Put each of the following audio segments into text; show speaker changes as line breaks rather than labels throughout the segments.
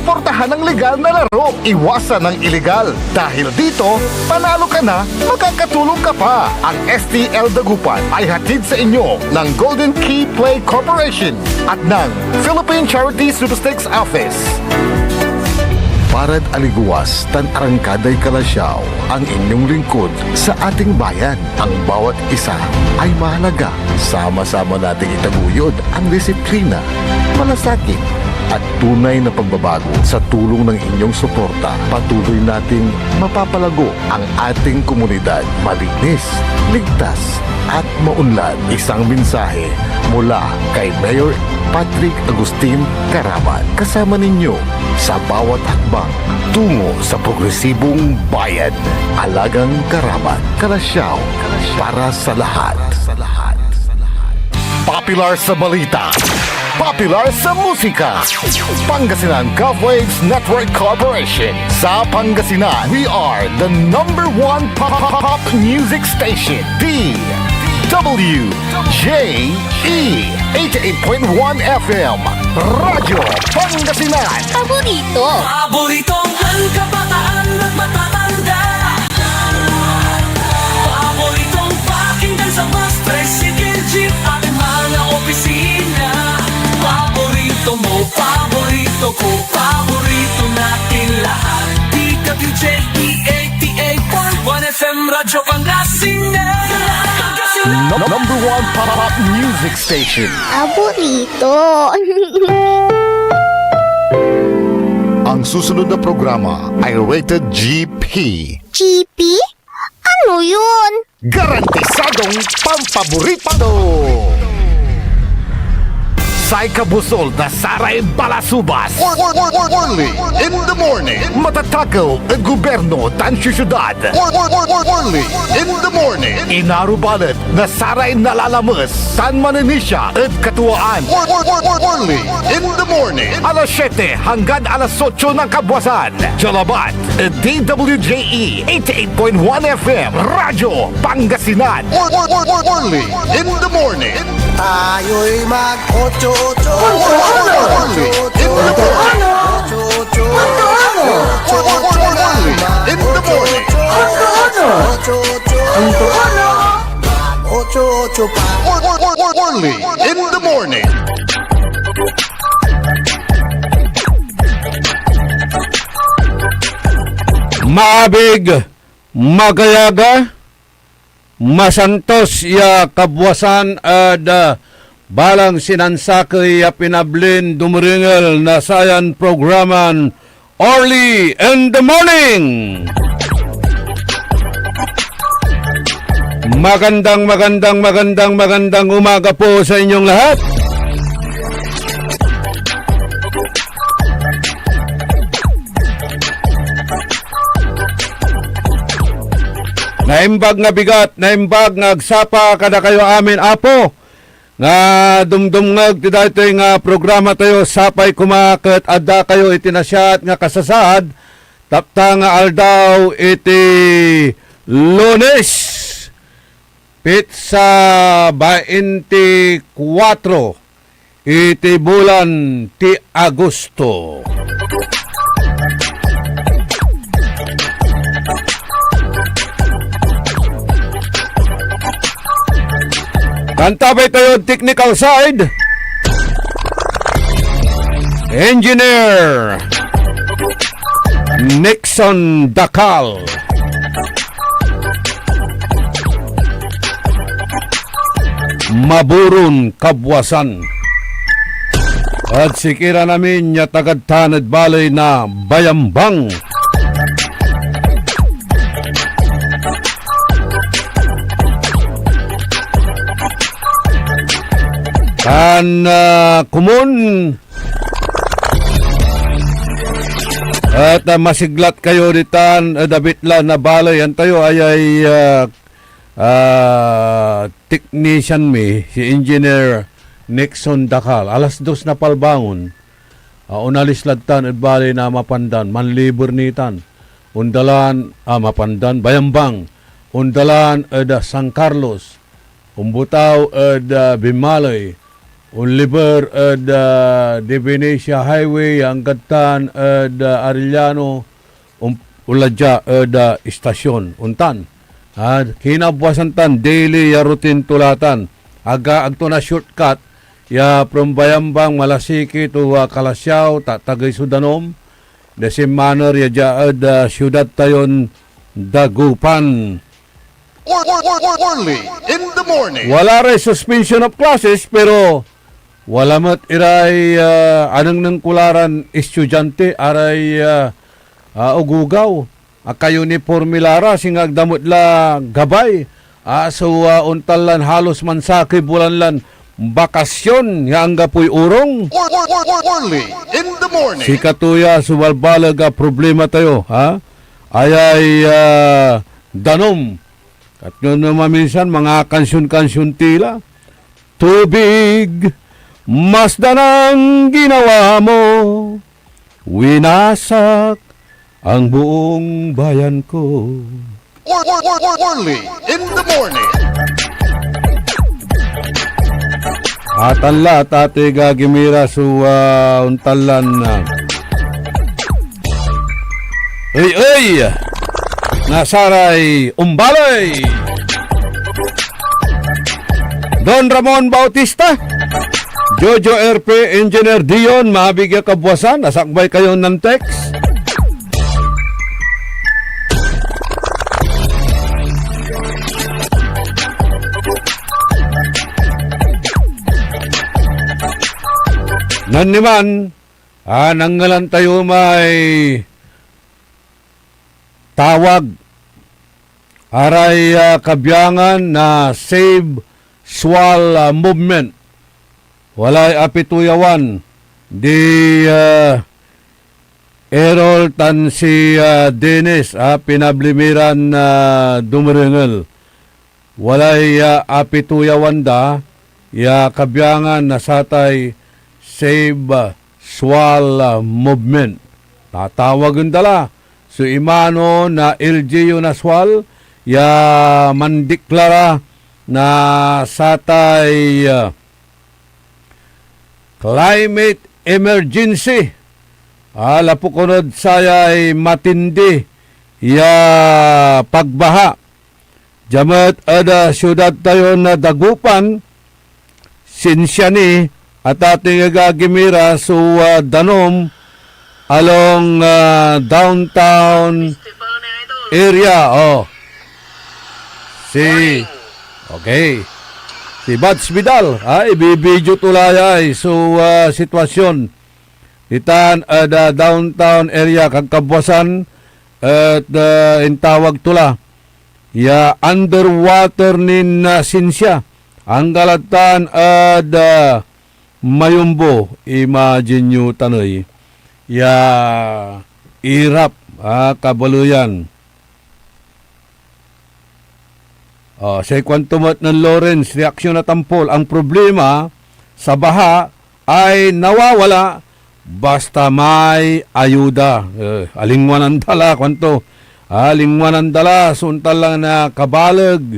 Suportahan ang legal na laro. Iwasan ang illegal. Dahil dito, panalo ka na, makakatulong ka pa. Ang STL Dagupan ay hatid sa inyo ng Golden Key Play Corporation at ng Philippine Charity Supersticks Office. Parad aliguas, tan arangkaday kalasyaw, ang inyong lingkod sa ating bayan. Ang bawat isa ay mahalaga. Sama-sama nating itaguyod ang disiplina, malasakit, at tunay na pagbabago. Sa tulong ng inyong suporta, patuloy nating mapapalago ang ating komunidad. Malinis, ligtas, at maunlad. Isang mensahe mula kay Mayor Patrick Agustin Caraman. Kasama ninyo sa bawat hakbang tungo sa progresibong bayan. Alagang Caraman, Kalasyaw, para sa lahat. Popular sa balita, popular sa musika. Pangasinan Govwaves Network Corporation. Sa Pangasinan, we are the number one pop music station. WJE 88.1 FM Radyo Pangasinan.
Paboritong ang kabataan at matatanda. Paboritong pakinggan sa bus, tricycle, jeep at mga opisina. Paborito mo, paborito ko, paborito natin lahat. DWJE 88.1 FM Radyo Pangasinan.
Number one pop music station.
Paborito.
Ang susunod na programa ay rated GP.
GP? Ano yun?
Garantisadong pampaborito. Sai Kabusol na Saray Balasubas. Early in the morning. Matatakaw ang gobyerno tan syudad. Early in the morning. Inarubalat na Saray Nalalamas tan Mananisya at Katuwaan. Early in the morning. Alas 7 hanggang alas 8 ng kabwasan. Jalabat, DWJE 88.1 FM Radyo Pangasinan. Early in the morning.
Tayo'y mag-ocho-ocho.
Early in the morning. In the morning.
Ocho-ocho pa.
Early in the morning.
Maabig, magayaga, masantos ya kabwasan ad balang sinansakay ya pinablin dumuringel na sayan programan Early in the Morning. Magandang umaga po sa inyong lahat. Naimbag nga bigat, naimbag nga agsapa kada kayo amin apo. Nga dumdumngag ti daytoy nga programa tayo sapay kumaket adda kayo itinasyat nga kasasad tapta nga aldaw iti Lunes pitsa 24 iti bulan ti Agosto. Kantabay tayo technical side. Engineer Nixon Dakal. Maburun Kabwasan. At sikira namin niya tagad-tanad balay na Bayambang. Kan kumun at masiglat kayo ditan dabitla na balay tayo ay technician mi si Engineer Nixon Dakal alas 2 na palbangon unalis lagtan at balay na mapandan manlibur nitan undalan mapandan Bayambang undalan San Carlos umbutaw Bimalay Oliver at Divinesia Highway hanggang tan at Arellano uladya at istasyon untan. Kinabuasan tan daily routine tulatan. Aga agto na shortcut ya from Bayambang Malasiki to Kalasyaw Tagay Sudanom. The same manner ya jaad syudad tayon Dagupan.
Early in the morning.
Wala rin suspension of classes pero wala mat iray anang nang kularan estudyante aray ugugaw. Akayo ni Formilara singag damot la gabay. So untalan halos mansaki bulanlan bakasyon nga ang gapoy urong.
Early in the morning.
Si Katuya subalbalag problema tayo ayay danom. At yun naman minsan, mga kansyon-kansyon tila. Tubig, masdan ang ginawa mo. Winasak ang buong bayan ko.
Early in the morning.
Atanla, tate gagimira untalan na. Ay! Nasaray Umbalay Don Ramon Bautista Jojo RP Engineer Dion mahabigya kabuwasan nasakbay kayo ng text naniman nanggalan tayo may tawag aray kabyangan na Save Swal movement. Walay apituyawan di Errol tan si Dennis pinablimiran na dumaringel. Walay apituyawan da ya kabyangan na satay Save Swal movement. Tatawagan dala so imano na LGU Naswal ya mandiklara na satay climate emergency. Lapukunod sayay matindi ya pagbaha. Jamat ada syudad tayo na Dagupan Sinsyani at ating gagimira so danom along downtown area. Si Bats Vidal ibibidyo tulayay so sitwasyon itan downtown area kagkabwasan at intawag tula ya underwater nin sinsya ang galatan at mayumbo. Imagine nyo tanoy ya irap kabaluyan. Sa kwantumat ng Lawrence, reaksyon na tampol. Ang problema sa baha ay nawawala basta may ayuda. Alingwanan dala, kwanto. Alingwanan dala, suntal lang na kabalag.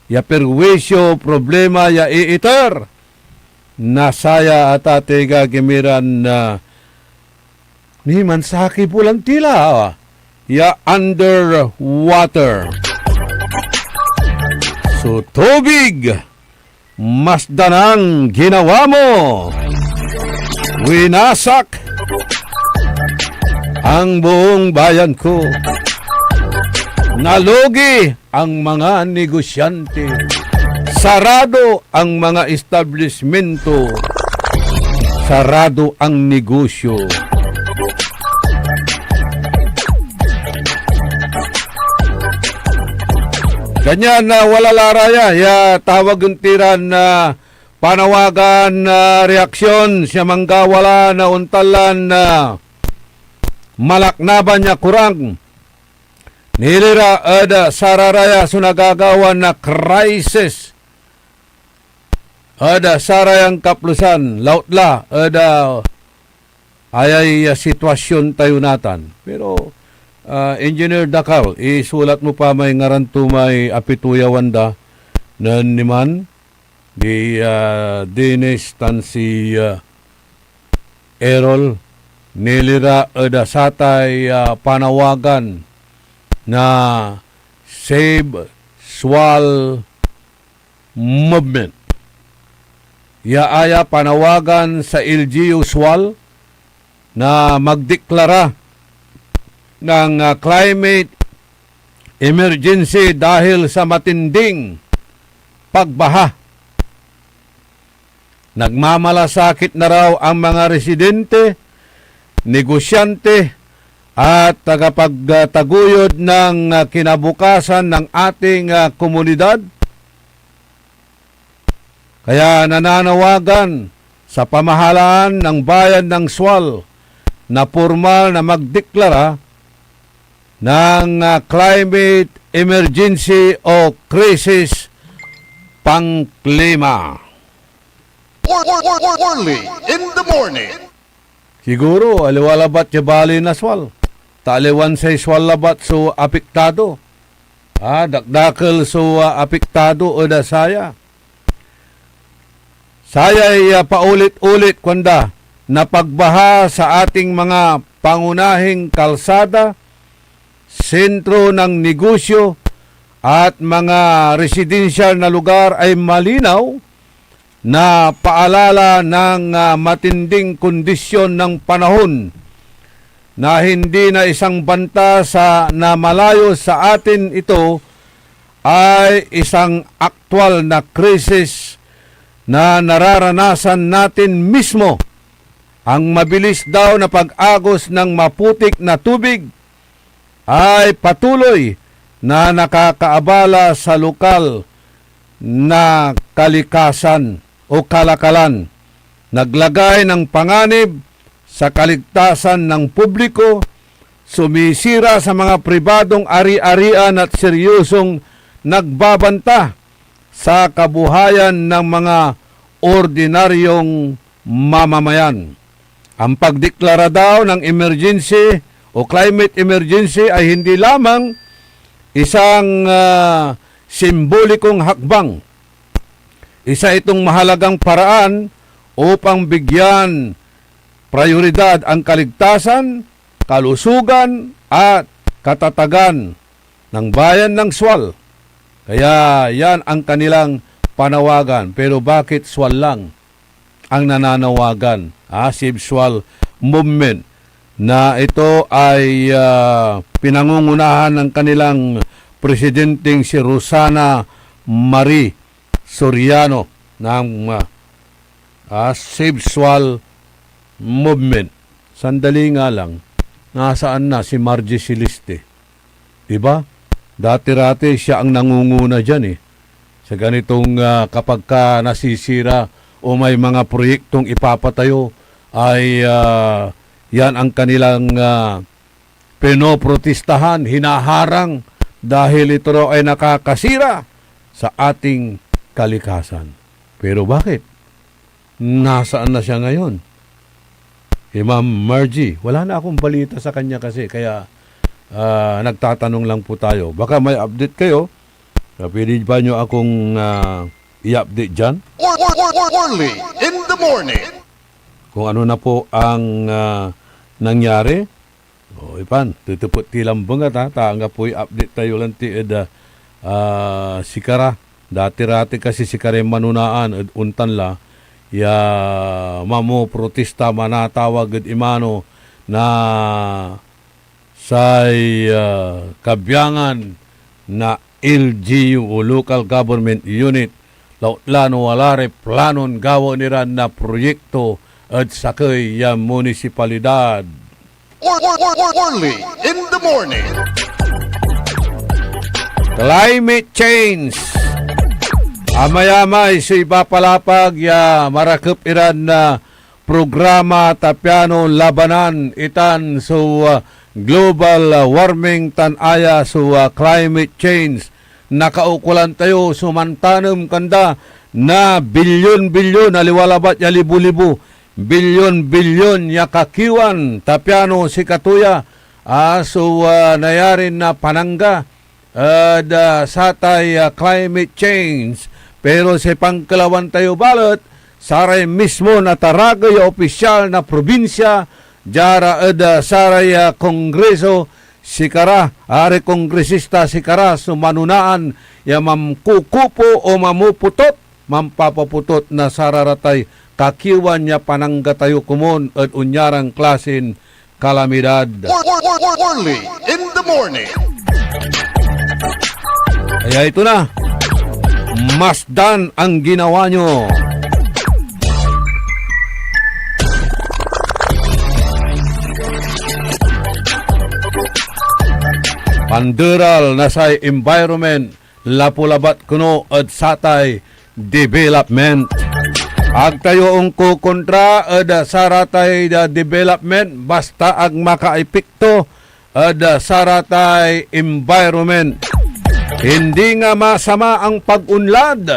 Ya perwisyo, problema, ya iiter. Nasaya at ate gagimiran na ni mansaki pulang tila. Ya underwater. So, tubig, masdan ang ginawa mo. Winasak ang buong bayan ko. Nalugi ang mga negosyante. Sarado ang mga establishmento. Sarado ang negosyo. Ganyan na wala laraya, ya tawag yung tiran na panawagan na reaksyon siya manggawala na untalan na malaknaban niya kurang. Nilira ada sararaya sunagagawan na crisis. Ada sarayang kaplusan, lautla, ada ayay sitwasyon tayo natan. Pero Engineer Dakal, isulat mo pa may ngaranto may apituyawanda na niman di dinis tan si Errol nilira eda satay panawagan na Save Swal Movement. Yaaya panawagan sa LGU Swal na magdeklara ng climate emergency dahil sa matinding pagbaha. Nagmamalasakit na raw ang mga residente, negosyante at tagapagtaguyod ng kinabukasan ng ating komunidad. Kaya nananawagan sa pamahalaan ng bayan ng Swal na formal na magdeklara ng climate emergency o crisis pangklima.
Early in the morning.
Siguro, aliwalabat yung bali na Swal. Taaliwan sa Swal labat so apektado. Dakdakal so apektado o da saya. Saya ay paulit-ulit kwanda na pagbaha sa ating mga pangunahing kalsada, sentro ng negosyo at mga residential na lugar ay malinaw na paalala ng matinding kondisyon ng panahon na hindi na isang banta na malayo sa atin ito ay isang aktwal na krisis na nararanasan natin mismo. Ang mabilis daw na pag-agos ng maputik na tubig ay patuloy na nakakaabala sa lokal na kalikasan o kalakalan, naglagay ng panganib sa kaligtasan ng publiko, sumisira sa mga pribadong ari-arian at seryosong nagbabanta sa kabuhayan ng mga ordinaryong mamamayan. Ang pagdeklara daw ng emergency o climate emergency ay hindi lamang isang simbolikong hakbang. Isa itong mahalagang paraan upang bigyan prioridad ang kaligtasan, kalusugan at katatagan ng bayan ng Swal. Kaya yan ang kanilang panawagan. Pero bakit Swal lang ang nananawagan? Save Swal Movement na ito ay pinangungunahan ng kanilang presidenteng si Rosana Marie Soriano ng Save Swal Movement. Sandali nga lang, nasaan na si Margie Celeste? Diba? Dati-rati siya ang nangunguna dyan sa ganitong kapag ka nasisira o may mga proyektong ipapatayo ay yan ang kanilang pinoprotestahan, hinaharang dahil ito raw ay nakakasira sa ating kalikasan. Pero bakit? Nasaan na siya ngayon? Ma'am Margie, wala na akong balita sa kanya kasi kaya nagtatanong lang po tayo. Baka may update kayo. Pwede ba nyo akong i-update dyan?
Early in the morning.
Kung ano na po ang nangyari. Ipan, tutupot tilang bangat taanga po i-update tayo lang sikara. Dati-rati kasi sikara manunaan untan la ya mamo protesta manatawag at imano na say kabyangan na LGU o Local Government Unit lautlano walare planon gawo nira na proyekto at sakay ya munisipalidad.
Early in the morning.
Climate change. Amayamay si ipapalapag ya marakip iran na programa tapiano labanan itan so global warming tanaya so climate change. Nakaukulan tayo sumantanem kanda na bilyon-bilyon aliwalabat ya libu-libu bilyon-bilyon ya kakiwan tapiano si katuya so nayarin na panangga satay climate change pero sa pangkalawan tayo balot, saray mismo na taragay opisyal na probinsya, jara eda saray kongreso, sikara, are kongresista sikara, sumanunaan, ya mamkukupo o mamuputot, mampapaputot na sararatay, kakiwan niya panangga tayo kumon at unyarang klasin kalamidad.
Early in the morning.
Kaya ito na, masdan ang ginawa nyo. Panderal na sa environment, lapulabat kuno at satay development. Ag tayo ang kukontra at saratay da development basta ag makaepekto at saratay environment. Hindi nga masama ang pag-unlad,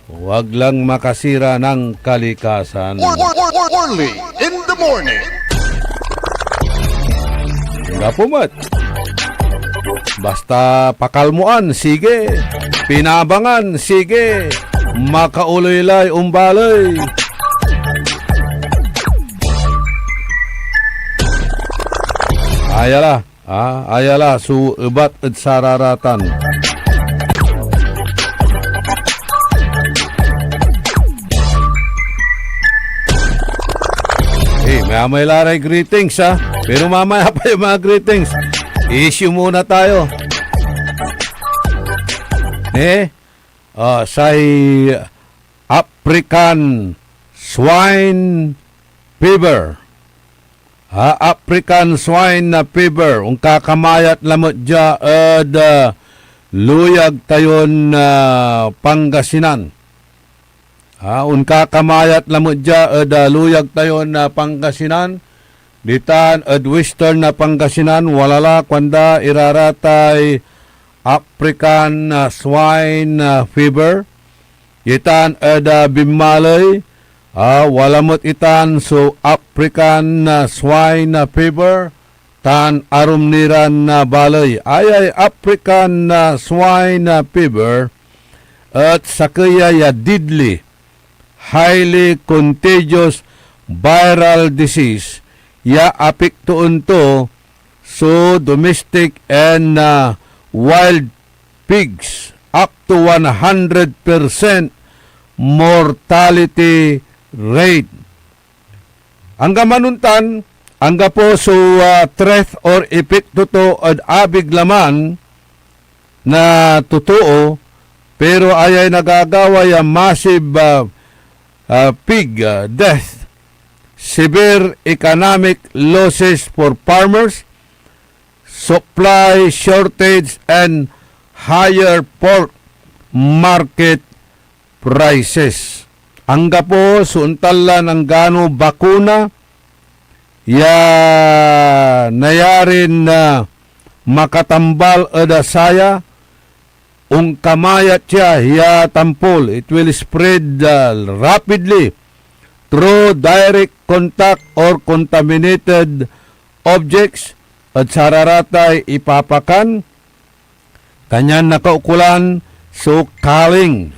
huwag lang makasira ng kalikasan.
Early in the morning.
Gapumat. Basta pakalmuan, sige. Pinabangan, sige. Makauloylay, umbalay. Ayala, suubat at sararatan. May laray greetings pero mamaya pa yung mga greetings. Issue muna tayo. Say African swine fever. African swine fever. Ang kakamayat lamot dya luyag tayon Pangasinan. Unka kamayat lamot dya luyag tayo na Pangasinan, ditan western na Pangasinan, walala kwanda iraratay African swine fever, itan bimalay, walamot itan so African swine fever, tan arumniran na balay, ay African swine fever, at sakaya ya deadly, highly contagious viral disease, ya apektuon to so domestic and wild pigs up to 100% mortality rate. Angga manuntan, angga po so threat or epekto to ad abig laman na totoo, pero ayay nagagawa ya massive pig death, severe economic losses for farmers, supply shortage, and higher pork market prices. Angga po suntalan ang gano bakuna ya nayarin na makatambal adasaya ung kamayat siya ya tampol. It will spread rapidly through direct contact or contaminated objects at sararatay ipapakan kanyan nakaukulan so culling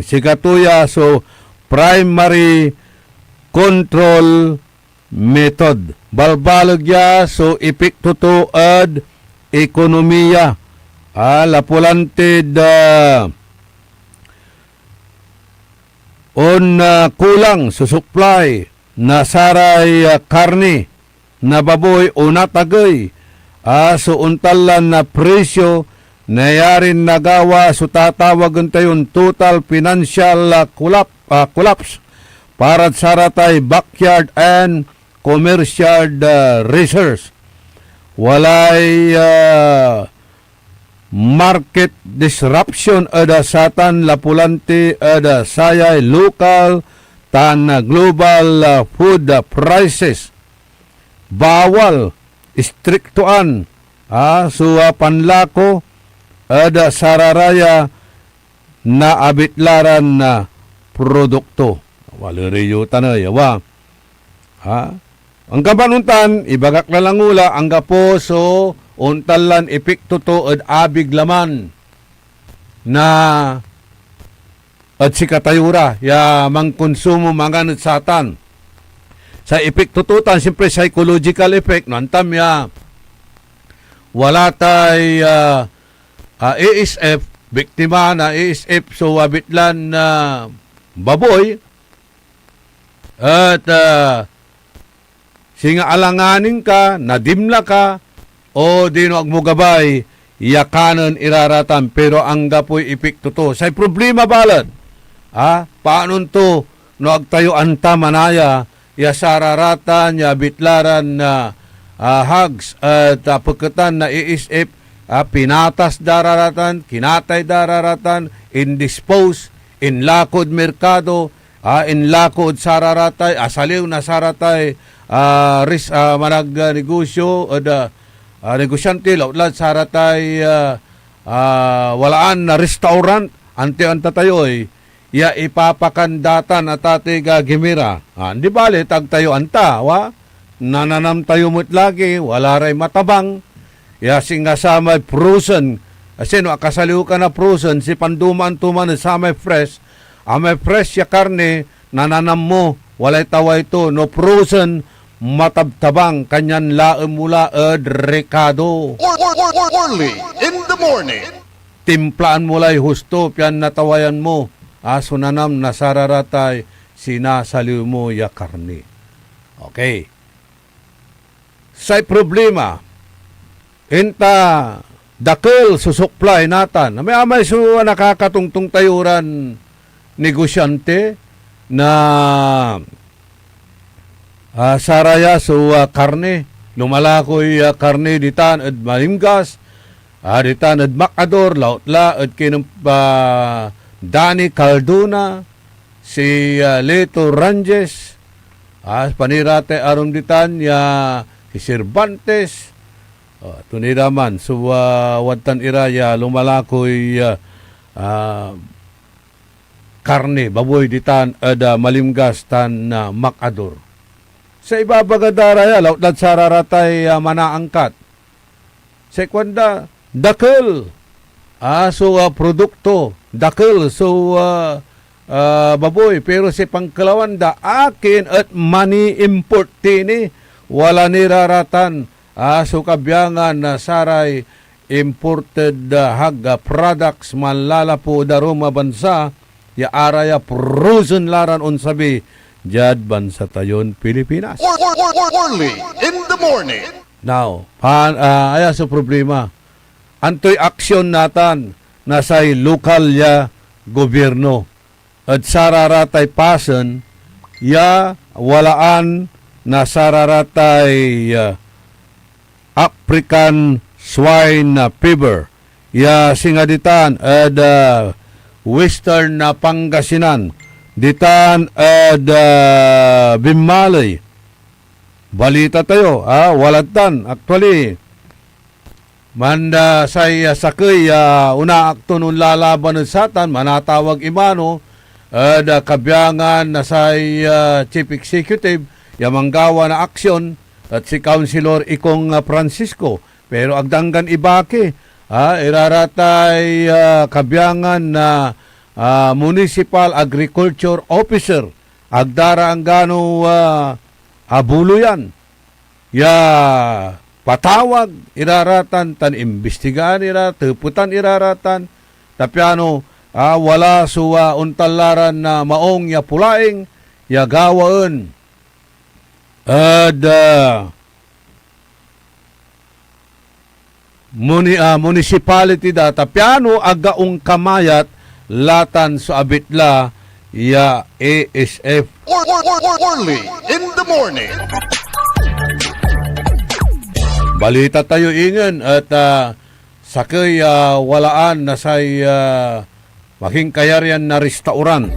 sigatuya so primary control method balbalagya so epekto to ad ekonomiya lapulantid on kulang sa supply na saray karne na baboy o natagay so untalan na presyo nayarin nagawa so tatawagan tayon total financial collapse para saratay backyard and commercial research. Walay market disruption ada satan lapulante ada sayay local tan global food prices. Bawal istriktuan so panlako ada sararaya na abitlaran na produkto. Waliriyo tanay yawa. Ang kapanuntan ibagak na lang ula ang gapo so untalan epekto to ad abig laman na at si katayura ya mangkonsumo mga nutsatan. Sa epekto tutan, siyempre psychological effect, no, antam ya wala tay ASF, biktima na ASF, so wabitlan na baboy, at singa alanganin ka, nadimla ka, o dino agmugabay, yakanan iraratan, pero ang gapoy epekto to. Say problema balad, paano to, no agtayo anta manaya, ya sararatan, ya bitlaran na hugs at pagkatan na iisip, pinatas dararatan, kinatay dararatan, indispose, inlakod merkado, inlakod sararatay, asaliw na saratay, manag negosyo, negosyante, lautlad saratay, walaan na restaurant, ante-anta tayo'y, ya ipapakandatan at atiga gimira. Di bali, tag tayo anta, nananam tayo mo't lagi, wala ray matabang, ya singasama frozen, kasi no, akasaliw ka na frozen, si panduman-tuman sa may fresh, may fresh ya karne, nananam mo, walay taway to, no frozen, matabtabang, kanyan laem mula rekado.
Early in the morning.
Timplaan mo lay husto, piyan natawayan mo, aso nanam nasararatay, sinasaliw mo ya karne. Okay. Say problema, inta dakil susupply natan. May amay su nakakatungtong tayuran negosyante na saraya su karne. Lumalakoy karne ditan at malimgas, ditan at makador, lautla at kinumpa Dani Calduna, si Leto Ranges, panirate aron ditan ya si Cervantes, tuniraman so watan iraya lumalakoy karne baboy ditan ada malimgas tan na makador. Sa ibabagadara ya lautad sararatay manaangkat. Sa kwanda dakil so produkto dakil so baboy pero si pangkalawanda akin at money import tini wala niraratan so kabyangan na saray imported haga products manlalapo daruma bansa ya araya frozen laran unsabi jad bansa tayon Pilipinas.
Early in the morning.
Now, aya sa problema. Antoy aksyon natan na say lokal ya gobyerno at sararatay pasen ya walaan na sararatay African swine fever ya singaditan at western na Pangasinan ditan at Bimalay balita tayo walatan actually manda say sakay una akton lalaban ng satan manatawag imano kabyangan na say chief executive yamanggawa na aksyon at si Councilor Ikong Francisco pero agdanggan ibake iraratay kabyangan na municipal agriculture officer agdara ang gano abulo yan ya patawag iraratan tan imbestigaan teputan iraratan tapiano wala suwa untalaran na maong ya pulaing ya gawaen ad municipality da tapiano agaong kamayat latan sa abitla ya ASF.
Early in the morning.
Balita tayo ingen at sakay walaan na say making kayarian na restaurant.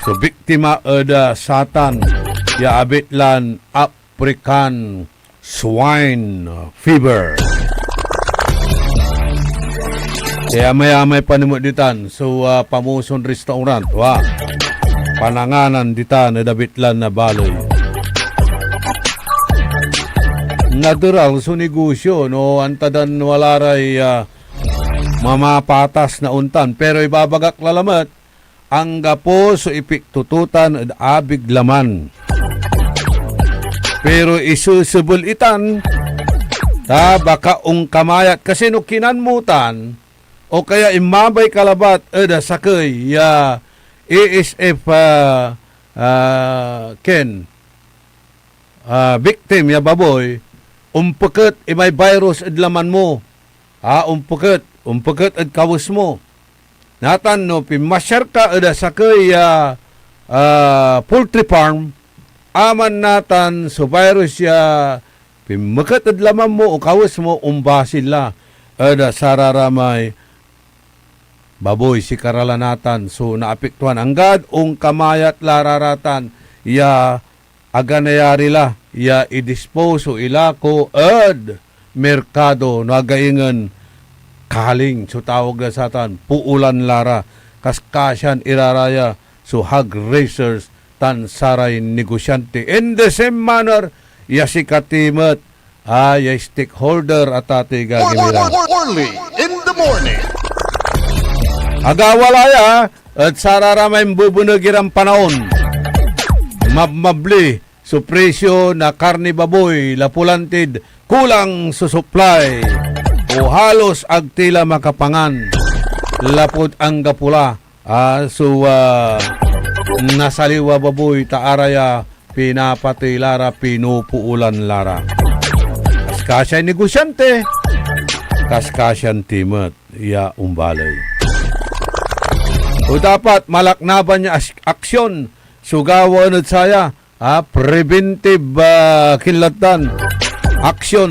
So biktima ada satan ya abitlan African swine fever. Kaya may panimot ditan so pamuson restaurant pananganan ditan na dabitlan na baloy. Natural so negosyo no antadan walaray mamapatas na untan. Pero ibabagak lalamat, ang gapo so ipiktututan at abig laman. Pero isusubulitan, baka kamayat kasi no kinanmutan, o kaya imabay kalabat eda sakay ya ASF victim ya baboy, umpeket imay virus ed laman mo. Umpeket ed kawus mo. Natan no pimasyar ka eda sakay poultry farm, aman natan so virus ya pimeket ed laman mo o kawus mo umbasin la eda sararamay baboy si karalanatan so naapektuhan anggad kamayat lararatan ya aganayari la ya idispose o ilako ed merkado nagaingan kaling so tawag na satan puulan lara kaskasyan iraraya so hog racers tan saray negosyante in the same manner ya si katimet ya stakeholder at ati gagamira
Early in the morning.
agawalaya at sararamay bubunagirang panahon mabli so presyo na karne baboy lapulantid kulang sa supply o halos agtila makapangan lapod ang gapula nasaliwa baboy taaraya pinapati lara pinupuulan lara kaskasya negosyante kaskasyan timet ya umbalay. O dapat malaknaban niya aksyon sugawan at saya preventive kinlatan aksyon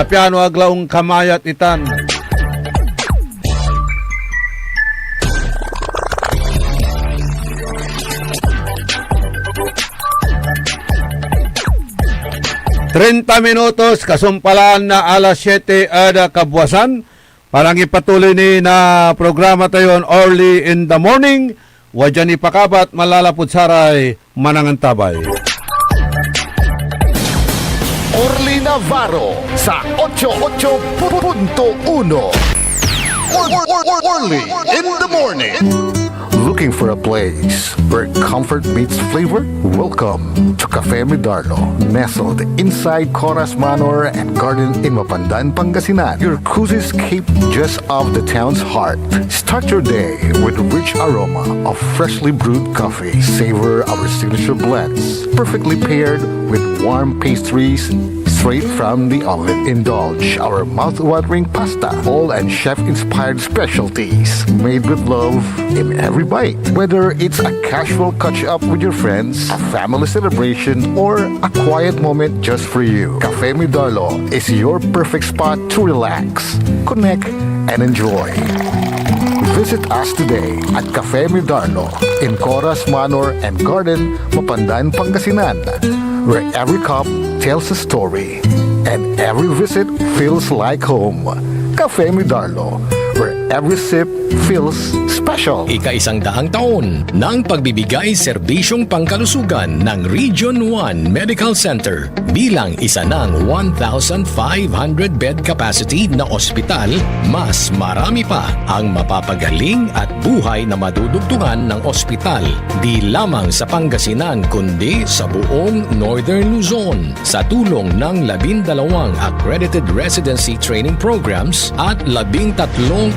piano aglaong kamayat itan. Minutos kasumpalaan na alas 7 ada kabwasan. Parang ipatuloy ni na programa tayo early in the morning. Wajan ipakabat malalapod saray manangantabay.
Orly Navarro sa 88.1. Orly in the morning. Looking for a place where comfort meets flavor? Welcome to Cafe Medardo, nestled inside Coras Manor and Garden in Mapandan, Pangasinan. Your cozy escape just off the town's heart. Start your day with a rich aroma of freshly brewed coffee. Savor our signature blends, perfectly paired with warm pastries straight from the oven. Indulge our mouth-watering pasta, all and chef-inspired specialties made with love in every bite. Whether it's a casual catch-up with your friends, a family celebration, or a quiet moment just for you, Cafe Medardo is your perfect spot to relax, connect, and enjoy. Visit us today at Cafe Medardo in Coras Manor and Garden, Mapandan, Pangasinan, where every cup tells a story and every visit feels like home. Cafe Medardo, where every sip feels special.
Ika-100 taon ng pagbibigay serbisyong pangkalusugan ng Region 1 Medical Center bilang isa ng 1,500 bed capacity na ospital, mas marami pa ang mapapagaling at buhay na madudugtungan ng ospital di lamang sa Pangasinan kundi sa buong Northern Luzon sa tulong ng 12 accredited residency training programs at 13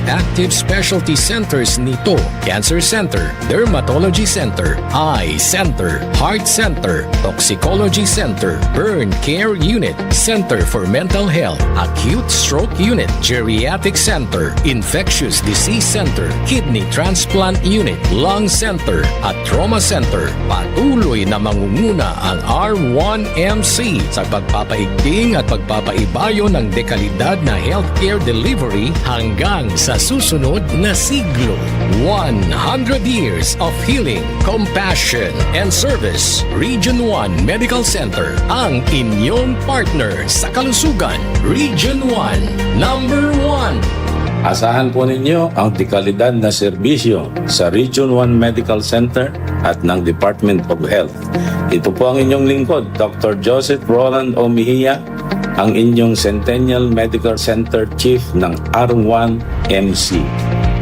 active specialty centers nito: Cancer Center, Dermatology Center, Eye Center, Heart Center, Toxicology Center, Burn Care Unit, Center for Mental Health, Acute Stroke Unit, Geriatric Center, Infectious Disease Center, Kidney Transplant Unit, Lung Center, at Trauma Center. Patuloy na mangunguna ang R1MC sa pagpapaigting at pagpapaibayo ng dekalidad na healthcare delivery hanggang sa susunod na siglo. 100 years of healing, compassion, and service. Region 1 Medical Center, ang inyong partner sa kalusugan. Region 1, number 1.
Asahan po ninyo ang dekalidad na serbisyo sa Region 1 Medical Center at ng Department of Health. Ito po ang inyong lingkod, Dr. Joseph Roland O. Mejia, ang inyong Centennial Medical Center Chief ng R1MC.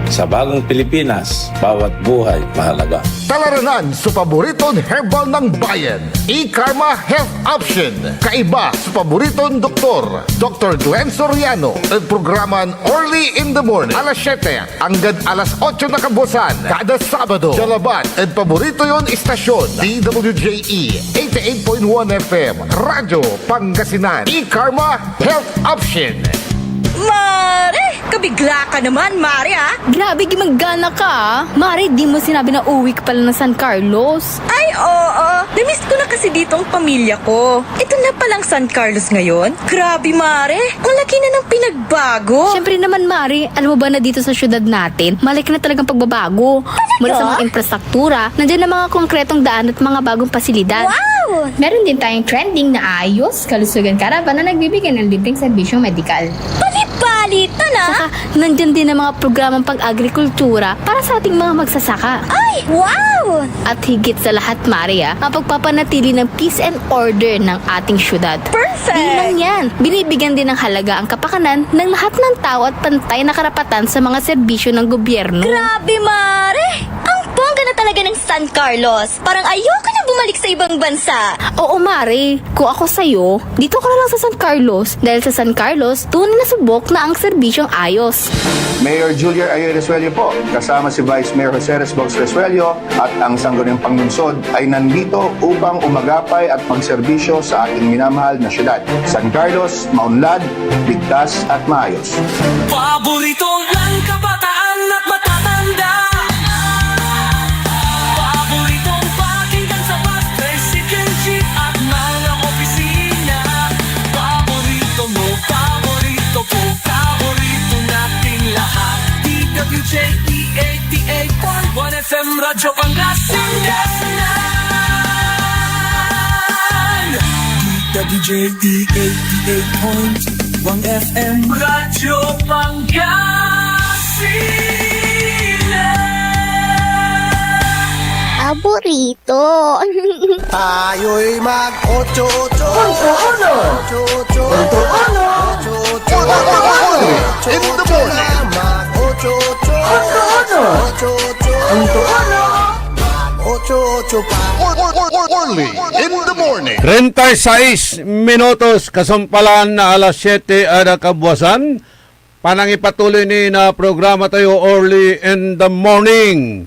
Sa bagong Pilipinas, bawat buhay mahalaga.
Talaranan sa paboritong herbal ng bayan, E-Karma Health Option. Kaiba sa paboritong doktor, Dr. Glenn Soriano. At programan Early in the Morning, alas 7 hanggang alas 8 na kabusan. Kada Sabado, Jalaban. At paborito yon istasyon, DWJE 88.1 FM, Radyo Pangasinan. E-Karma Health Option.
Mare! Kabigla ka naman, Mare, ah!
Grabe, gimagana ka, ah. Mari, di mo sinabi na uwi ka pala ng San Carlos.
Ay, oo. Namiss ko na kasi dito ang pamilya ko. Ito na palang San Carlos ngayon. Grabe, Mare. Ang laki na ng pinagbago.
Siyempre naman, Mari, alam mo ba na dito sa syudad natin, malaki na talagang pagbabago. Mula sa mga infrastruktura, nandiyan na mga konkretong daan at mga bagong pasilidad.
Wow!
Meron din tayong trending na ayos, kalusugan caravan na nagbibigay ng libreng serbisyong medikal.
Palitan, ah!
Saka, nandyan din ang mga programang pag-agrikultura para sa ating mga magsasaka.
Ay, wow!
At higit sa lahat, Maria, ang pagpapanatili ng peace and order ng ating syudad.
Perfect!
Di lang yan, binibigyan din ng halaga ang kapakanan ng lahat ng tao at pantay na karapatan sa mga serbisyo ng gobyerno.
Grabe, Mare! Ang bongga na talaga ng San Carlos. Parang ayoko na bumalik sa ibang bansa.
Oo, Mari. Kung ako sa'yo, dito ka na lang sa San Carlos. Dahil sa San Carlos, tunay na subok na ang serbisyong ayos.
Mayor Julia Ayo Resuello po, kasama si Vice Mayor Jose Resbox Resuello at ang sangguniang panglungsod ay nandito upang umagapay at magserbisyo sa ating minamahal na syudad. San Carlos, maunlad, ligtas at maayos.
Paborito ng kabataan at matatanda. Paboritong pakinggan sa bus, tricycle, jeep at mga opisina. Paborito mo, paborito ko, paborito nating lahat. DWJE 88.1 FM, Radyo Pangasinan. DWJE 88.1 FM, Radyo Pangasinan.
Paborito.
Tayo'y mag-ocho-ocho. Ocho-ocho.
In the morning.
Mag-ocho-ocho. Ocho-ocho pa.
Early in the morning.
36 minutos kasampalan na alas 7 ada kabuasan. Panangipatuloy ni na programa tayo Early in the Morning.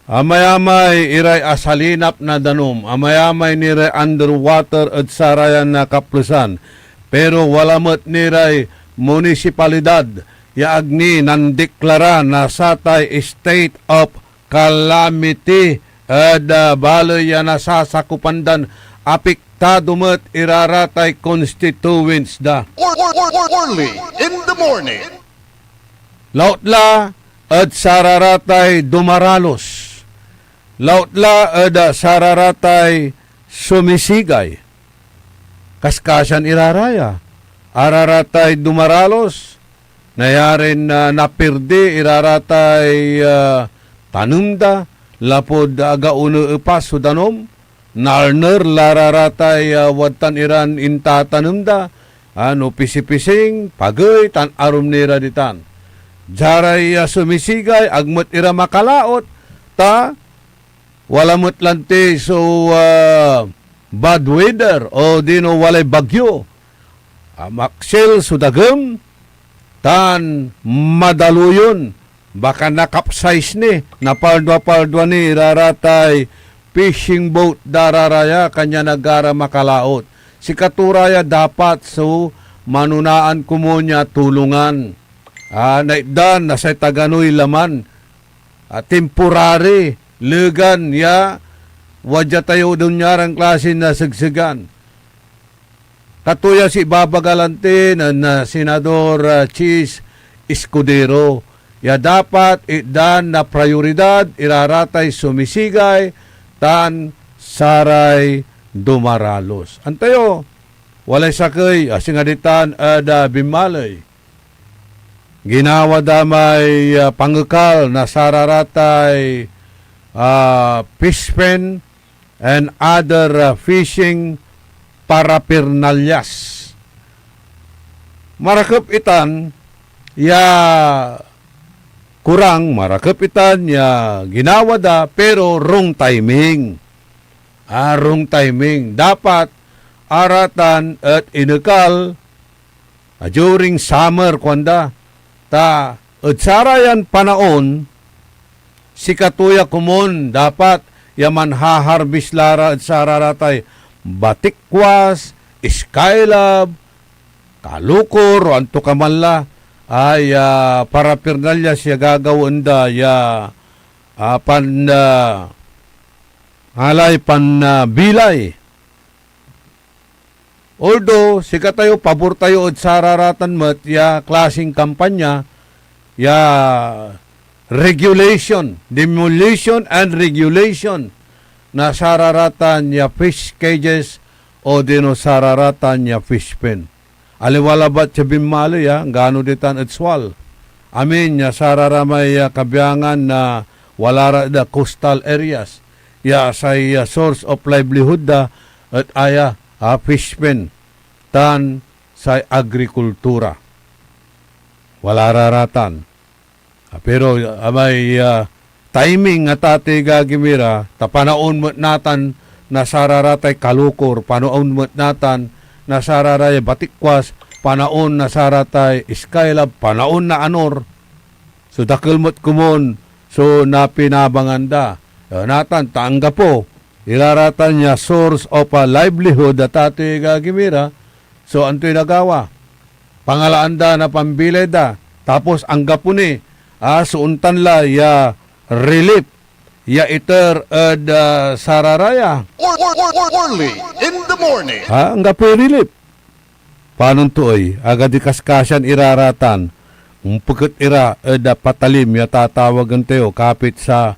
Amay-amay iray asalinap na danom. Amay-amay niray underwater at sarayan na kaplusan. Pero wala mo't niray munisipalidad. Yaag ni nandeklara na satay state of calamity. Baloy yan na sasakupandan. Apektado mo't iraratay constituents da.
Early in the morning.
Lautla at sararatay dumaralos. Lautla at sararatay sumisigay. Kaskasan iraraya. Araratay dumaralos. Nayarin na napirdi iraratay tanumda. Lapod agauno upas sudanom. Narner lararatay watan iran intatanumda. Ano pisipising pagay tan arum nira ditan. Jaray sumisigay agmot ira makalaot ta wala mo't lante so bad weather o dino walay bagyo. Maksel sudagem tan madaluyon baka nakapsize ni napaldwa-paldwa ni raratay fishing boat dararaya kanya nagara makalaot. Si katuraya dapat so manunaan kumunya tulungan. Naitdan na sa taganoy laman. Temporary legan ya wadya tayo doon nyarang klase na sagsagan. Katuya si Babagalante na Senador Chis Escudero. Ya dapat itdan na prioridad iraratay sumisigay tan saray dumaralos. Antayo, walay sakay asingaditan ada bimalay. Ginawa damay pangukal na sararatay fishpen and other fishing parapernalyas. marakep itan ya kurang marakep itan ya ginawa da pero wrong timing. Wrong timing. Dapat aratan at inekal during summer kwanda ta at sarayan panaon si katuya kumon dapat yaman haharbis lara at sararatay batikwas, skylab, kalukor, o anto kamanla ay para pirnalya siya gagawin da ya halay bilay. Although, sika tayo, pabor tayo at sararatan mat, ya klaseng kampanya, ya regulation, demolition and regulation na sararatan ya fish cages o dino sararatan ya fish pen. Aliwala ba't siya bimalo ya, gano ditan at swal. Amin, ya sararamay kabiyangan na wala da coastal areas. Ya say source of livelihood da at fish pen tan sa agrikultura. Wala raratan. Pero may timing at ate gagimira, tapanaon mo natan na sararatay kalukor, panaon mo natan na sararay batikwas, panaon na saratay skylab, panaon na anor. So dakil mo't kumon, so napinabangan da. Natan, taangga po, ilaratan niya source of a livelihood at ate gagimira, so anto'y nagawa. Pangalaan da na pambilay da, tapos angga po ni, suuntan la ya relief, ya iter sararaya.
Early in the morning.
Angga po relief. Paano to'y, agad ikaskasyan iraratan, pagkat ira patalim, ya tatawagan tayo, kapit sa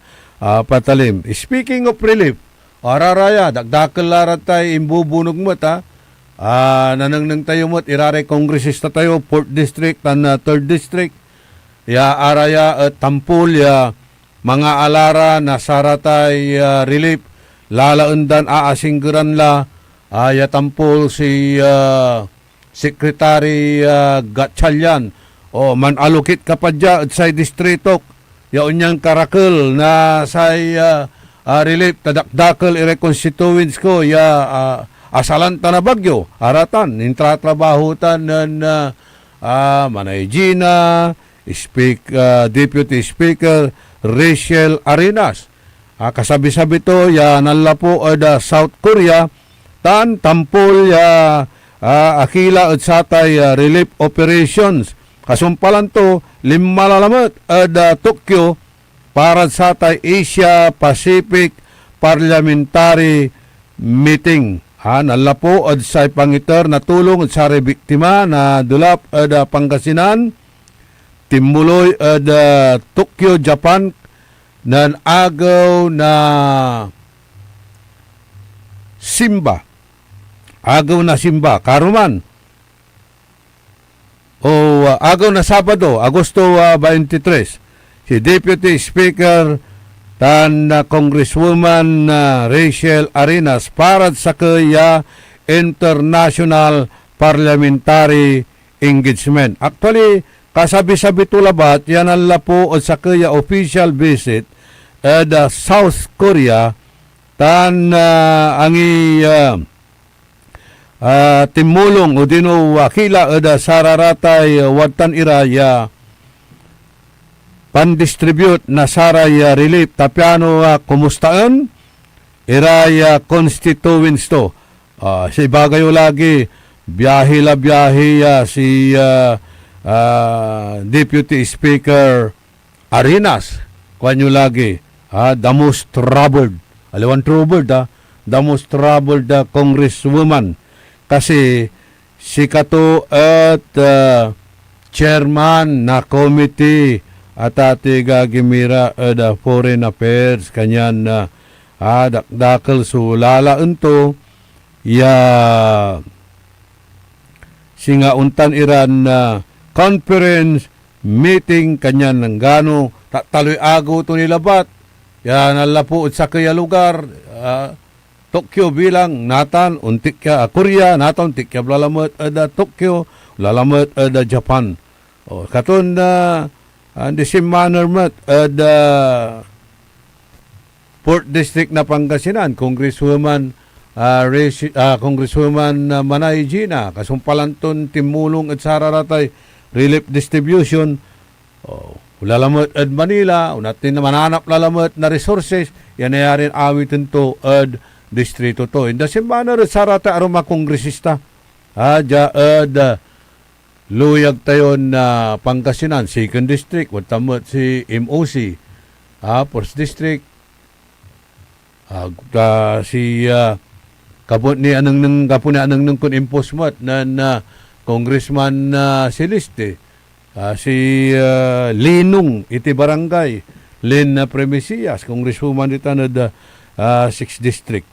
patalim. Speaking of relief, araraya, dagdakal larat tayo, imbubunog mo nanangnang tayo mo, iraray kongresista tayo, 4th District and 3rd District, ya araya at tampul, ya mga alara na saratay relief, lalaundan aasinggeran la, ya tampul si Secretary Gatchalian, o manalukit ka pa dya at say distritok, yaon niyang karakal na say relief, tadakdakal i-reconstituents ko, ya asalanta na bagyo, aratan, intratrabahutan ng Manay Gina, Deputy Speaker Rachel Arenas. Kasabi-sabi to, ya nalapo da South Korea, tan tampol ya akila at satay relief operations. Kasumpalan to, 5 lalamat da Tokyo para sa Asia Pacific Parliamentary Meeting. Nalapo at sa pangiter na tulong at sa biktima na dulap at Pangasinan, timuloy at Tokyo, Japan, nan agaw na simba. Agaw na simba. Karuman. Agaw na Sabado, Agosto 23. Si Deputy Speaker tan Congresswoman Rachel Arenas para sa kaya International Parliamentary Engagement. Actually, kasabi-sabi tulabat, yan ang lapo o sa kaya official visit at South Korea tan timulong o dino wakila ada sararatay watan iraya pan-distribute na saraya relief tapiano kumustaan iraya constituents to si bagayo lagi biyahe si Deputy Speaker Arenas kanyo lagi the most troubled the most troubled congresswoman kasi si kato at chairman na committee at ati gagimira the foreign affairs kanyan na dakdakal sulala unto ya singauntan iran na conference meeting kanyan ng gano taloy agaw to nilabat yan nalapo sa kaya lugar Tokyo bilang natan untik ka Korea natan untik ka lalamot ada Tokyo lalamot ada Japan. Katon the same manner mat ada Port District na Pangasinan, Congresswoman Congresswoman Manay Gina, kasumpalanton timulong at sararatay relief distribution. Lalamot at Manila, unatin na mananap lalamot na resources, yan na yarin awitin to at distrito to. In the same manner, sarata aroma kongresista. Luyag tayo na Pangasinan, 2nd District, watamot si MOC, First District, si kapon ni anang nang kun imposmat na Congressman Celeste, si Linong iti barangay Lin Premisias, Congresswoman ita na 6th District.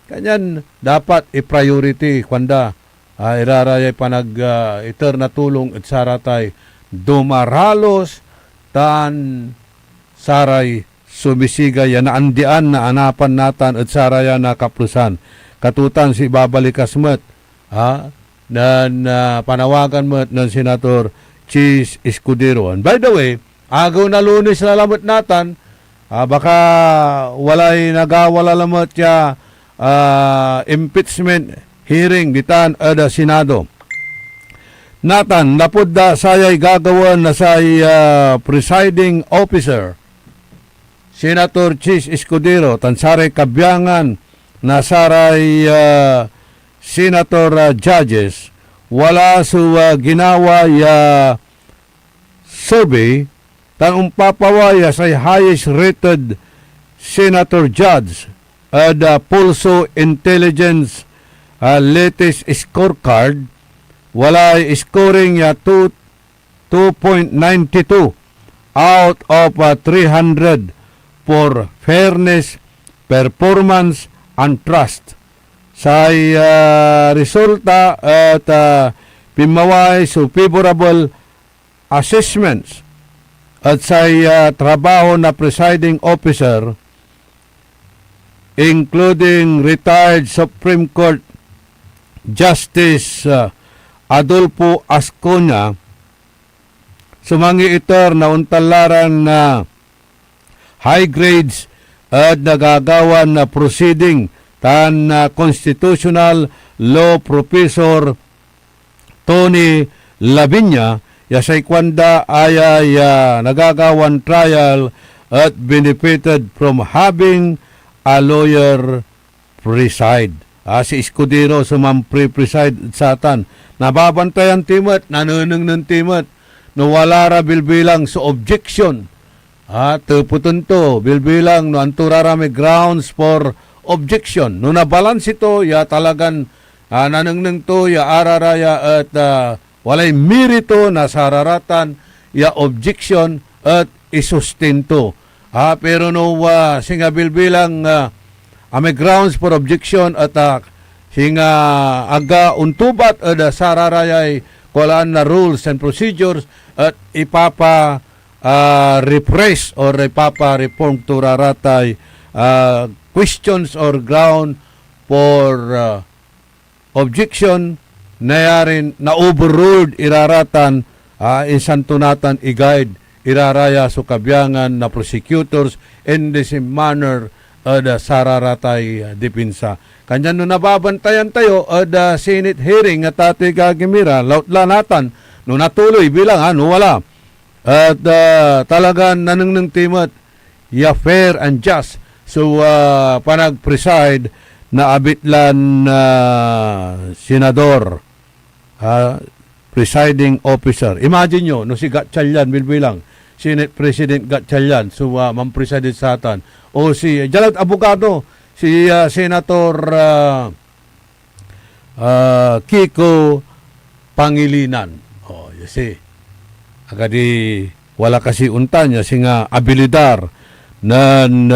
Kanyan dapat i-priority kwanda irarayay panag iter na tulong at saratay dumaralos tan saray sumisiga yan na andian na anapan natan at saraya na kaplusan. Katutan si babalikas met na panawagan met ng Senator Chis Escudero. And by the way, agaw na Lunes na lamot natan, baka walay nagawala lamot ya impeachment hearing ditan ada Senado. Natan, napod da sayay gagawan na say presiding officer Senator Chis Escudero, tansare kabyangan na saray Senator judges, wala su ginawa survey tan umpapawaya say highest rated Senator judge at Pulso Intelligence latest scorecard, wala scoring 2.92 out of 300 for fairness, performance, and trust. Sa resulta at pimaway so favorable assessments at sa trabaho na presiding officer, including retired Supreme Court Justice Adolfo Ascona, sumangi iter na untalaran na high grades at nagagawan na proceeding tan constitutional law professor Tony Lavinia yasay kwanda ay nagagawan trial at benefited from having a lawyer preside. Si Escudero sumam-preside sa atan. Nababantayan timat, nanunong ng timat, no wala ra bilbilang sa objection. Tuputun to, bilbilang no anturarami grounds for objection. No nabalans ito, ya talagan nanunong to, ya araraya at walay mirito na sararatan, ya objection at isustinto. Pero no singa bilbilang may grounds for objection at singa aga untubat at sararayay kulaan na rules and procedures at ipapa repress or ipapa reform to raratay questions or ground for objection na yarin na overruled iraratan insantunatan i-guide iraraya so kabyangan na prosecutors in the same manner sararatay dipinsa. Kanyan no nababantayan tayo da Senate hearing at ati gagimira lautlanatan no natuloy bilang no wala. At talagang nanang timat fair and just. So panag-preside na abitlan senador presiding officer. Imagine nyo no si Gatchalian bilbilang Senate President Gatchalian so mampreside sa atan o si Jalat Abogado si Senator Kiko Pangilinan. You see, agadi wala kasi untanya singa abilidar nan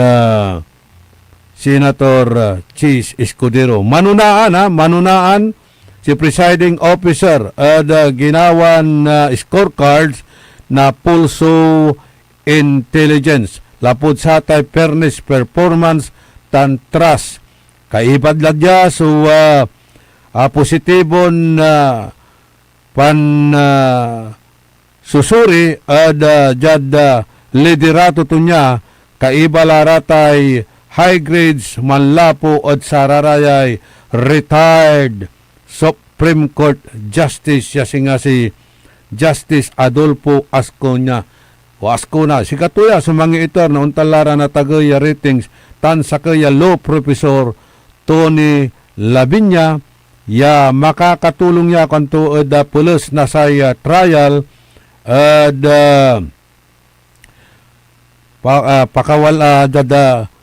Senator Chis Escudero. Manunaan si presiding officer at ginawan scorecards na Pulso Intelligence lapod sa tay fairness, performance, tan trust. Kaibadladya so positibon susuri at jad liderato to niya kaibalaratay high grades manlapo at sararayay retired Supreme Court Justice siya singa si Justice Adolfo Ascona o Ascona si katuya sa mga itor na untalara na tagaya ratings tan sa kaya law professor Tony Lavinia ya makakatulong ya kanto pulos na sa trial at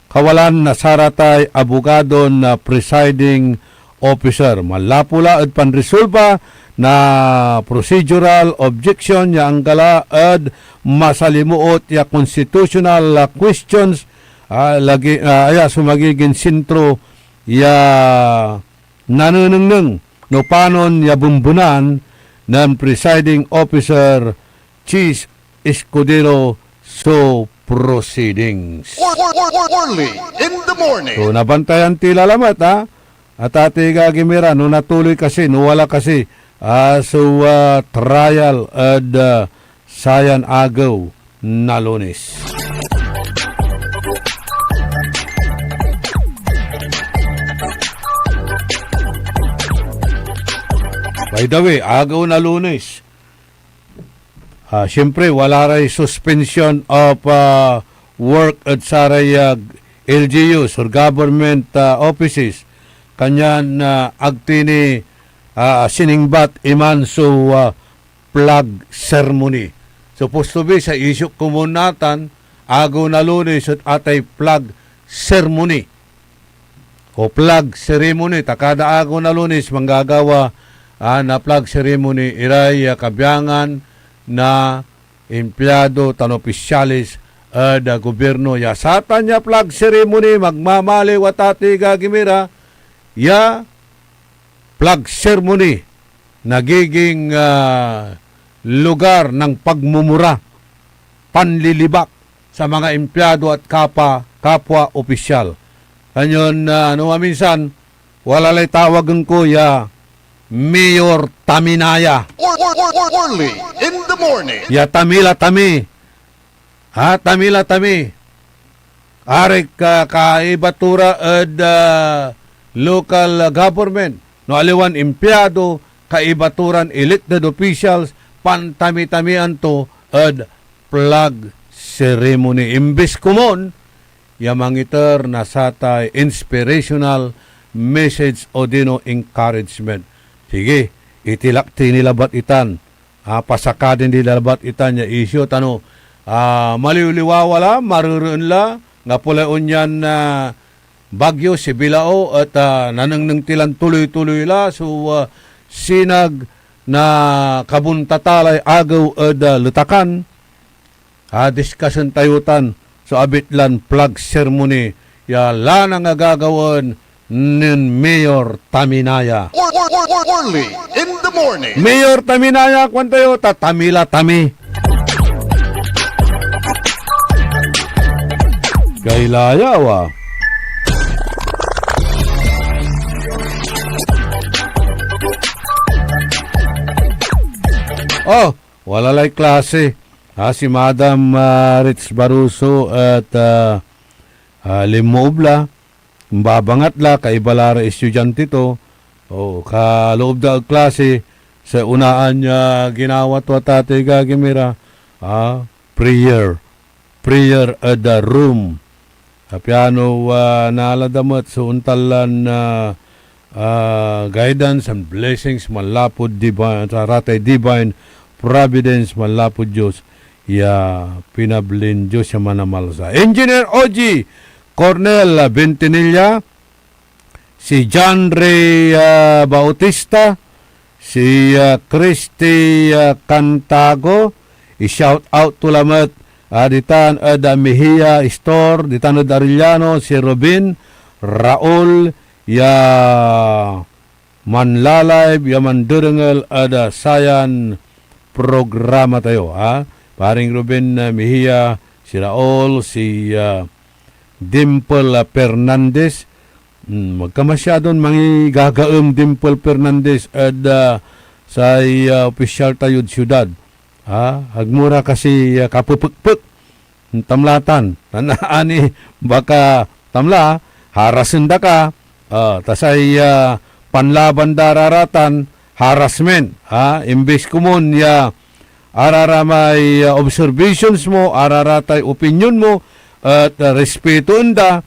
kawalan na saratay abogado na presiding officer. Malapula at panresolba na procedural objection ya ang gala at masalimuot ya constitutional questions sumagiging sintro ya nanunungnung no panon ya bumbunan ng presiding officer Chief Escudero so proceedings.
Early in the morning.
So nabantayan tila lamat at ate gagimira no natuloy kasi no wala kasi trial at sayan agaw na Lunes. By the way, agaw na Lunes. Siyempre, wala rin suspension of work at saray LGUs or government offices. Kanyan agtini siningbat iman so flag ceremony. Supposed to be sa isyu kumunatan, agaw na Lunes at atay flag ceremony. O flag ceremony, takada agaw na Lunes, manggagawa na flag ceremony, iray kabyangan na empleyado tan opisyalis da gobyerno ya satan ya flag ceremony magmamali watati gagimira ya flag ceremony nagiging lugar ng pagmumura panlilibak sa mga empleyado at kapwa opisyal. Kanyon minsan wala lay tawagan ko ya Mayor Taminaya.
Early in the morning.
Ya Tamila Tami. Tamila Tami. Arik kaibatura at local government. No aliwan empleyado, kaibaturan elected officials, pantami-tamian to at flag ceremony. Imbes kumon, yamangiter na satay inspirational message o dino encouragement. Sige, itilakti nilabat itan. Pasakadin nilabat itan ya isyo. Maliwliwawala, marurun la, nga pulaon yan bagyo si Bilao at nanangnang tilan tuloy-tuloy la. So, sinag na kabuntatalay agaw at lutakan. Discussion tayutan. So, abitlan flag ceremony. Ya lana nga gagawan nin Mayor Taminaya.
Early in the morning.
Mayor Taminaya, kwantayo, Tamila Tami. Kailayaw wala lay klase. Si Madam Rich Baruso at Limobla. Babangat la, kaibalara estudyante to. Kaloob da klase, sa unaan niya ginawat watate gagimira. Prayer at the room. Piano naladamat sa untalan guidance and blessings malapod divine, sa ratay divine providence malapod Diyos. Pinablin Diyos siya manamalsa. Engineer OG Cornel Bentinilla, si John Ray Bautista, si Christy Cantago, i-shout out to lamat ditan Mejia Store, ditan Arellano, si Robin, Raul, manlalive, mandurangel sayan programa tayo. Paring Robin Mejia, si Raul, si Dimple Fernandez, Magka masyadon mangigagaem Dimple Fernandez at sa opisyal tayod syudad. Agmura kasi kapupukpuk tamlatan. Ani baka tamla harasen da ka. Tasay panlaban dararatan harassment. Imbes kumon araramay observations mo, araratay opinion mo, at respetuon da,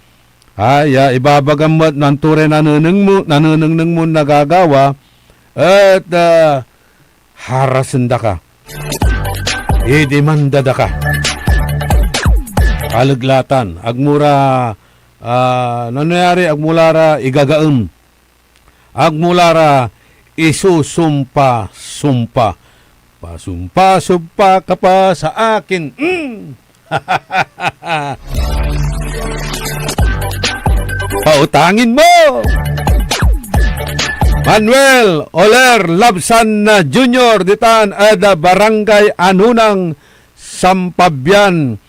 ibabagam mo ng ture nanuneng mo nagagawa, at harasan da ka. Idemanda da ka. Kalaglatan. Agmura, nangyari, agmulara igagaem. Agmulara isusumpa-sumpa. Pasumpa-sumpa ka pa sa akin. Pautangin mo! Manuel Oler Labsan Jr. ditan ada barangay Anunang Sampabyan.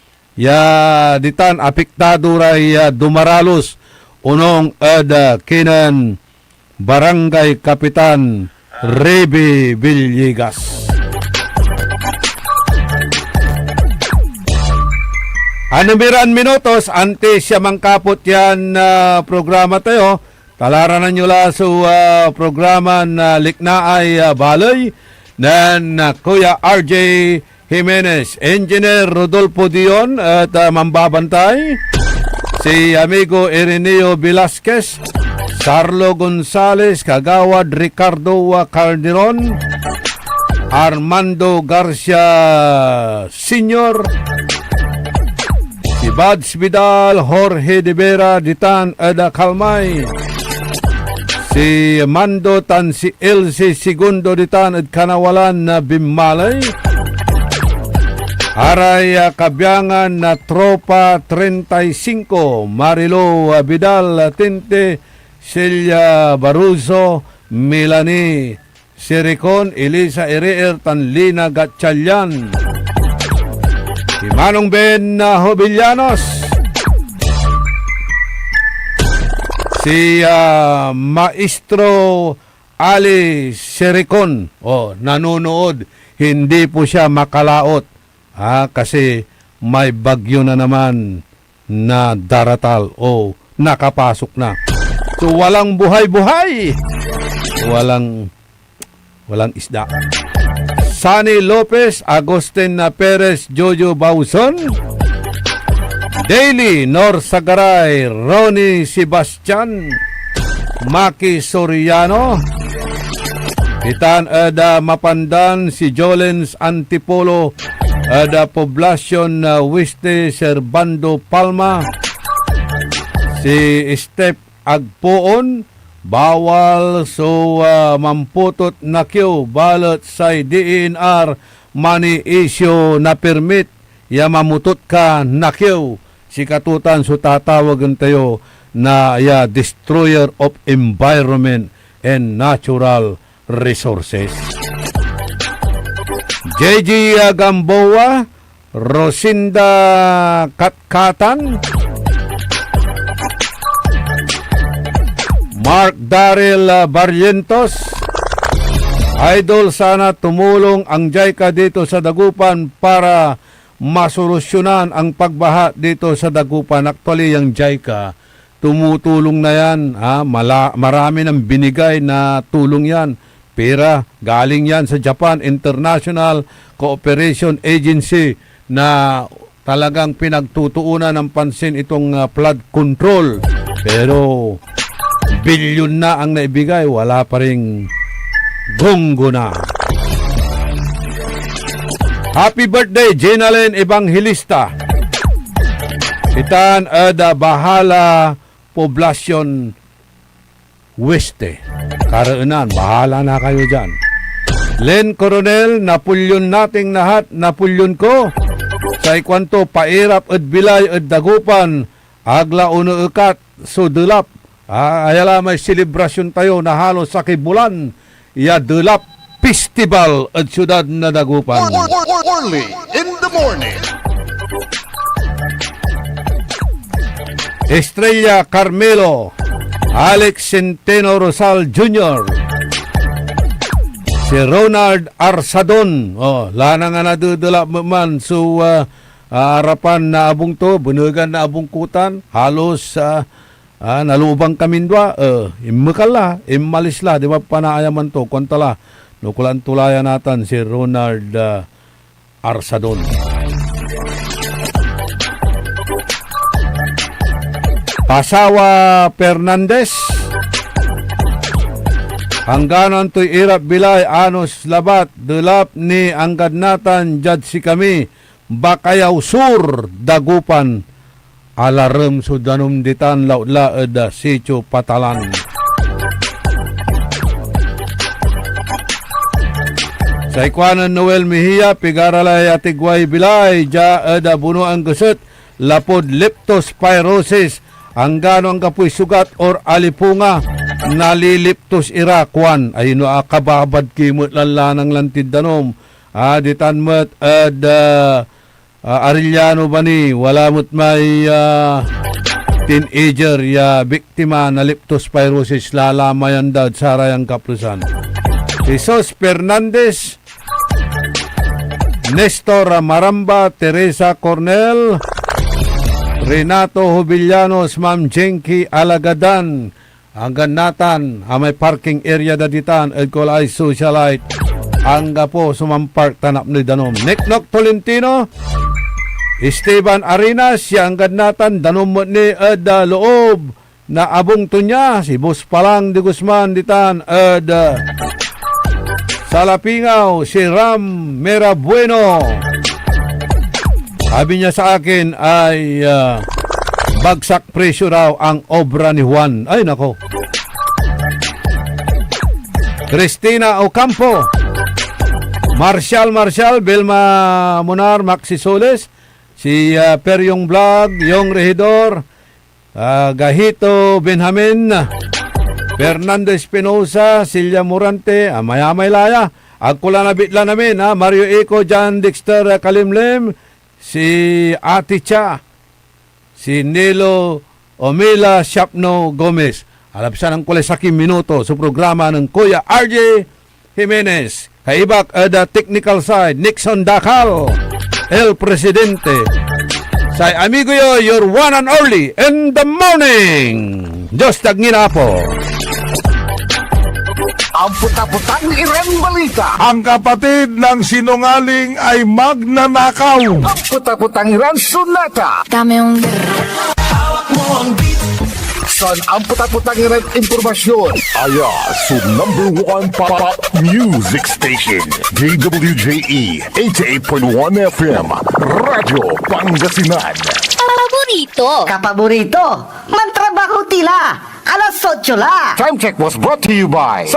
Ditan apektado ray dumaralos unong ada kinan barangay Kapitan Rebe Villegas. Anamiran minutos, ante siya mangkapot yan programa tayo. Talaranan nyo la sa programa na Liknaay Baloy ng Kuya RJ Jimenez, Engineer Rodolfo Dion at mambabantay si amigo Ireneo Velasquez, Sarlo Gonzales, Kagawad Ricardo Calderon, Armando Garcia Sr., si Bads Vidal, Jorge de Vera, Ditan Ada Kalmay, si Mando Tan, si Elsie Segundo, Ditan at Kanawalan na Bimalay, Aray Kabyangan na Tropa 35, Marilo Vidal Tinte, Celia Baruso, Melanie Siricon, Elisa Ereer, Tanlina Gatchalian, si Manong Ben Hobillanos, si Maestro Ali Siricon, nanonood, hindi po siya makalaot kasi may bagyo na naman na daratal nakapasok na. So walang buhay-buhay, walang isda. Sunny Lopez, Agustin Perez, Jojo Bauson, Daily Nor Sagaray, Ronnie Sebastian, Maki Soriano, Titan Ada Mapandan, si Jolens Antipolo, Ada Poblacion Wiste Servando Palma, si Step Agpoon, bawal mamputot na kyo balot sa DNR money issue na permit mamutot ka na kyo si katutan tatawagan tayo na destroyer of environment and natural resources. JG Gamboa, Rosinda Katkatan, Mark Daryl Barrientos, Idol, sana tumulong ang JICA dito sa Dagupan para masolusyonan ang pagbaha dito sa Dagupan. Actually, ang JICA, tumutulong na yan. Marami nang binigay na tulong yan. Pera, galing yan sa Japan International Cooperation Agency na talagang pinagtutuunan ng pansin itong flood control. Pero bilyon na ang naibigay, wala pa ring gonggo na. Happy birthday, Jenalyn Evangelista. Itan Ada Bahala, Poblacion Weste. Karaanan, bahala na kayo dyan. Len Coronel, napulyon nating lahat, napulyon ko. Sa ikwanto, pairap at bilay at dagupan, agla uno ukat, sudulap. Ayala may selebrasyon tayo na halos sa kibulan. Dulap Festival at syudad na Dagupan.
Early in the morning.
Estrella Carmelo, Alex Centeno Rosal Jr., si Ronald Arsadon, lana nga nadudula man so harapan na abong to, bunugan na abong kutan, halos nalubang kamindwa, immakala, immalisla, di ba panaayaman to, kontala, nukulan tulayan natin si Ronald Arsadon. Pasawa Fernandez, hangganan to'y irap bilay, anos labat, dulap ni anggad natan, jad si kami, Bakayaw Sur, Dagupan, alarm sudanum ditan, laud-laed, sityo Patalan. Sa ikwanan Noel Mejia, pigaralay atigway bilay, jaeda buno ang gusot, lapod leptospirosis, hanggaano ang kapoy sugat or alipunga, naliliptos irakwan, ay no akababad kimot lanlanang lantid danom, ditan mo't Arellano ba ni, wala mo't may teenager ya biktima na leptospirosis, lalamayan daw sarayang kaplusan. Jesus Fernandez, Nestor Maramba, Teresa Cornel, Renato Hubillanos, Ma'am Jenky Alagadan, hanggang natan, may parking area daditan, edkolay socialite, hangga po sumampark tanap ni danom. Neknok Tolentino, Esteban Arenas, hanggang natan, danom mo ni loob, na abong tunya, si Bus Palang de Guzman ditan, Salapingaw, si Ram Merabueno. Sabi niya sa akin ay bagsak presyo raw ang obra ni Juan. Ay nako. Cristina Ocampo, Marshall, Belma Monar, Maxi Soles, si Peryong Vlog, Yung Regidor, Gahito Benjamin, Fernando Espinosa, Silya Morante, Mayamay Laya, agkula na bitla namin, Mario Eco, John Dexter Kalimlem, si Ate Cha, si Nilo Omila Shapno Gomez. Alapsan ang kulay saking minuto sa programa ng Kuya RJ Jimenez. Kaibak the technical side, Nixon Dakal, El Presidente. Say amigo yo, your one and only in the morning. Diyos tagngina po.
Ang puta-putang Iren Balita.
Ang kapatid ng sinungaling ay magnanakaw.
Ang puta-putang Iren Sunata.
Hawak mo ang beat.
Son, ang puta-putang Iren Impormasyon. Su number 1 pop music station. DWJE 88.1 FM. Radyo Pangasinan.
Kapaborito, mantrabaho tila, alas 8 la.
Time check was brought to you by